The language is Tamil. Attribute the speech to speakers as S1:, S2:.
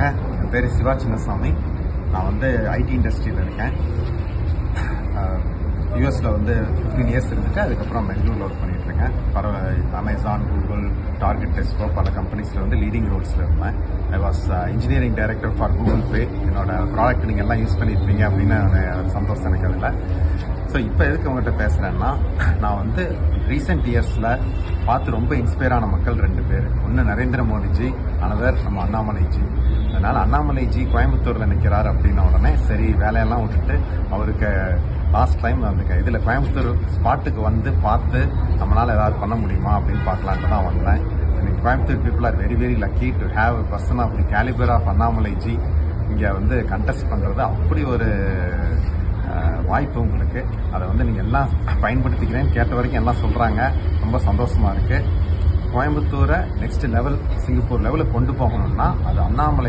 S1: வணக்கங்க. என் பேர் சிவா சின்னசாமி. நான் வந்து ஐடி இண்டஸ்ட்ரியில் இருக்கேன். யூஎஸில் வந்து 15 இயர்ஸ் இருந்துட்டு அதுக்கப்புறம் பெங்களூரில் ஒர்க் பண்ணிகிட்ருக்கேன். அமேசான், கூகுள், டார்கெட் டெஸ்கோ பல கம்பெனிஸில் வந்து லீடிங் ரோல்ஸில் இருந்தேன். I was engineering director for Google Pay. என்னோட ப்ராடக்ட் நீங்கள் எல்லாம் யூஸ் பண்ணியிருப்பீங்க அப்படின்னு சந்தோஷம் எனக்கு அதில். ஸோ இப்போ எதுக்கு உங்கள்கிட்ட பேசுகிறேன்னா, நான் வந்து ரீசெண்ட் இயர்ஸில் பார்த்து ரொம்ப இன்ஸ்பயர் ஆன மக்கள் 2 பேர். ஒன்று நரேந்திர மோடிஜி, அனதர் நம்ம அண்ணாமலைஜி. அதனால் அண்ணாமலைஜி கோயம்புத்தூரில் நிற்கிறார் அப்படின்ன உடனே சரி வேலையெல்லாம் விட்டுட்டு அவருக்கு லாஸ்ட் டைம் அந்த இதில் கோயம்புத்தூர் ஸ்பாட்டுக்கு வந்து பார்த்து நம்மளால் ஏதாவது பண்ண முடியுமா அப்படின்னு பார்க்கலான்ட்டு தான் வந்தேன். இன்னைக்கு Coimbatore people are very very lucky to have a person of the calibre of Annamalai ji இங்கே வந்து கண்டெஸ்ட் பண்ணுறது அப்படி ஒரு வாய்ப்பு உங்களுக்கு. அதை வந்து நீங்கள் எல்லாம் பயன்படுத்திக்கிறேன்னு கேட்ட வரைக்கும் எல்லாம் சொல்கிறாங்க. ரொம்ப சந்தோஷமாக இருக்குது. கோயம்புத்தூரை நெக்ஸ்ட் லெவல், சிங்கப்பூர் லெவலுக்கு கொண்டு போகணும்னா அது அண்ணாமலை